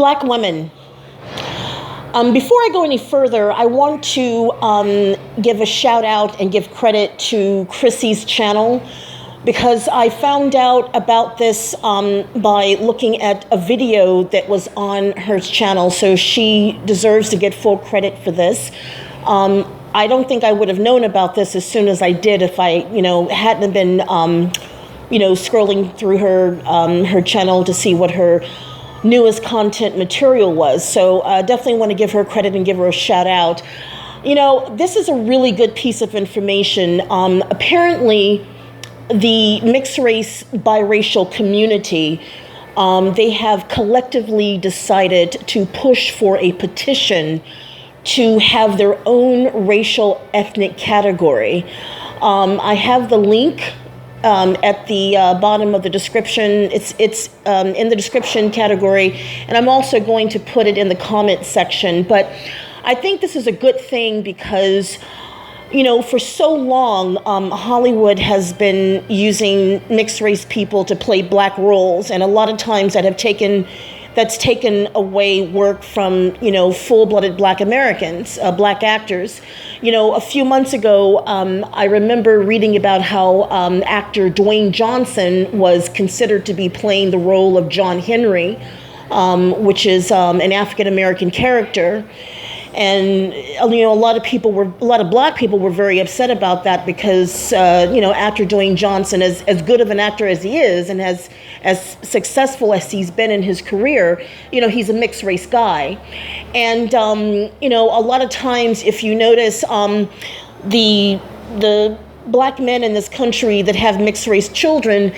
Black women. Before I go any further, I want to give a shout out and give credit to Chrissie's channel, because I found out about this by looking at a video that was on her channel, so she deserves to get full credit for this. I don't think I would have known about this as soon as I did if I, hadn't been, scrolling through her channel to see what her newest content material was. So definitely want to give her credit and give her a shout out. This is a really good piece of information. Apparently, the mixed race biracial community, they have collectively decided to push for a petition to have their own racial ethnic category. I have the link at the bottom of the description. It's in the description category, and I'm also going to put it in the comment section. But I think this is a good thing because, for so long, Hollywood has been using mixed race people to play black roles, and a lot of times that's taken away work from, full-blooded Black Americans, Black actors. A few months ago, I remember reading about how actor Dwayne Johnson was considered to be playing the role of John Henry, which is an African-American character. And, a lot of Black people were very upset about that because, actor Dwayne Johnson, as good of an actor as he is and as successful as he's been in his career, he's a mixed race guy. And, a lot of times, if you notice, the Black men in this country that have mixed race children,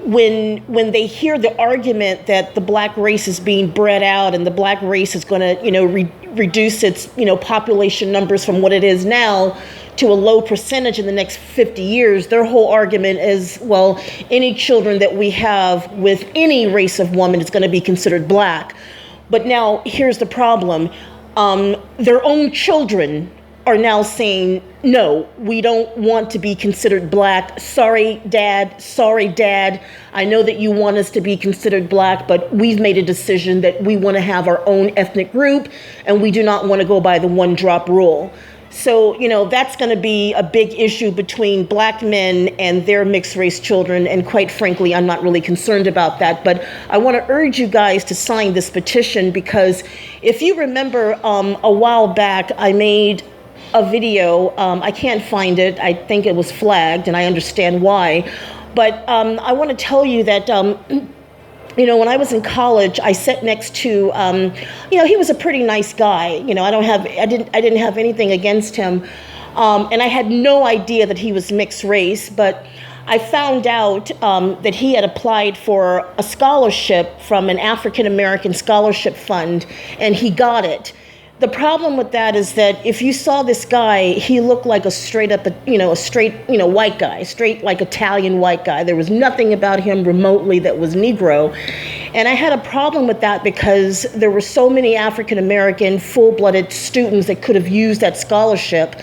when they hear the argument that the Black race is being bred out and the Black race is going to, reduce its, population numbers from what it is now to a low percentage in the next 50 years, their whole argument is, well, any children that we have with any race of woman is going to be considered Black. But now here's the problem. Their own children are now saying, no, we don't want to be considered Black. Sorry, Dad. I know that you want us to be considered Black, but we've made a decision that we want to have our own ethnic group, and we do not want to go by the one-drop rule. So, that's going to be a big issue between Black men and their mixed race children. And quite frankly, I'm not really concerned about that. But I want to urge you guys to sign this petition, because if you remember a while back, I made a video. I can't find it. I think it was flagged, and I understand why. But I want to tell you that, when I was in college, I sat next to, he was a pretty nice guy. I didn't have anything against him, and I had no idea that he was mixed race. But I found out that he had applied for a scholarship from an African American scholarship fund, and he got it. The problem with that is that if you saw this guy, he looked like a straight white guy, straight like Italian white guy. There was nothing about him remotely that was Negro. And I had a problem with that because there were so many African American full-blooded students that could have used that scholarship.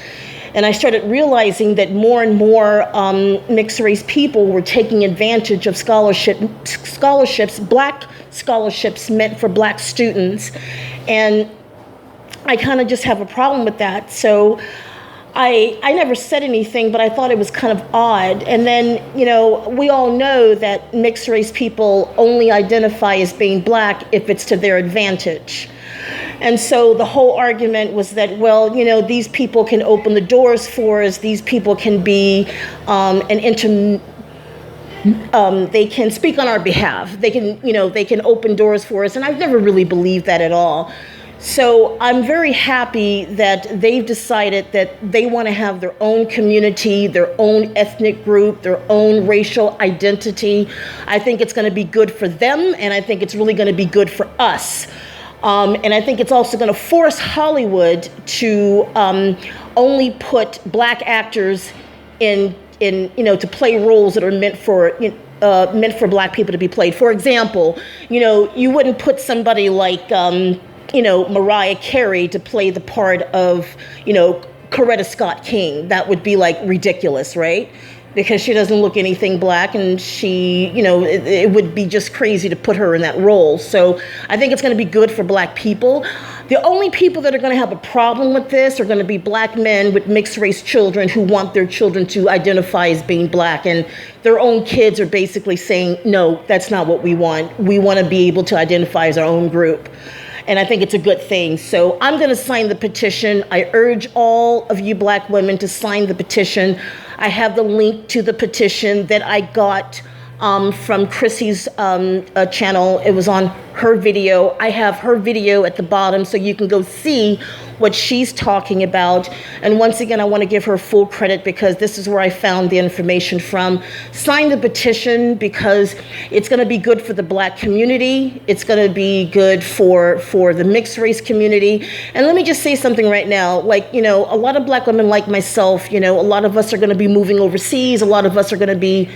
And I started realizing that more and more mixed race people were taking advantage of scholarships, Black scholarships meant for Black students. And I kind of just have a problem with that. So I never said anything, but I thought it was kind of odd. And then, we all know that mixed race people only identify as being Black if it's to their advantage. And so the whole argument was that, well, these people can open the doors for us. These people can be they can speak on our behalf. They can open doors for us. And I've never really believed that at all. So I'm very happy that they've decided that they want to have their own community, their own ethnic group, their own racial identity. I think it's going to be good for them, and I think it's really going to be good for us. And I think it's also going to force Hollywood to only put Black actors in to play roles that are meant for Black people to be played. For example, you wouldn't put somebody like Mariah Carey to play the part of, Coretta Scott King. That would be like ridiculous, right? because she doesn't look anything black, and she, it would be just crazy to put her in that role. So I think it's going to be good for black people. The only people that are going to have a problem with this are going to be black men with mixed race children who want their children to identify as being black, and their own kids are basically saying, no, that's not what we want. We want to be able to identify as our own group. And I think it's a good thing. So I'm going to sign the petition. I urge all of you black women to sign the petition. I have the link to the petition that I got from Chrissie's channel. It was on her video. I have her video at the bottom so you can go see what she's talking about. And once again, I want to give her full credit because this is where I found the information from. Sign the petition because it's going to be good for the black community. It's going to be good for the mixed race community. And let me just say something right now. Like, a lot of black women like myself, a lot of us are going to be moving overseas. A lot of us are going to be,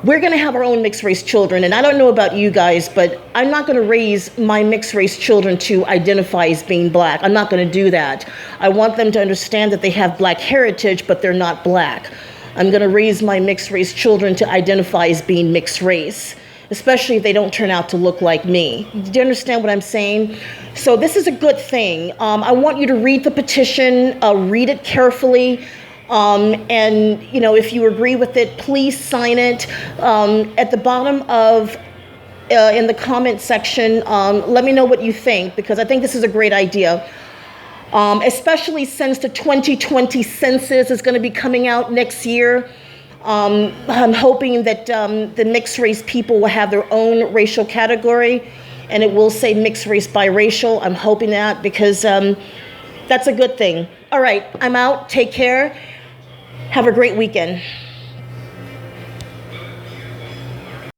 we're going to have our own mixed race children. And I don't know about you guys, but I'm not going to raise my mixed race children to identify as being black. I'm not going to do that. I want them to understand that they have black heritage, but they're not black. I'm going to raise my mixed race children to identify as being mixed race, especially if they don't turn out to look like me. Do you understand what I'm saying? So this is a good thing. I want you to read the petition, read it carefully. And, if you agree with it, please sign it. At the bottom of, in the comment section, let me know what you think, because I think this is a great idea. Especially since the 2020 census is going to be coming out next year. I'm hoping that the mixed race people will have their own racial category, and it will say mixed race biracial. I'm hoping that because that's a good thing. All right, I'm out. Take care. Have a great weekend.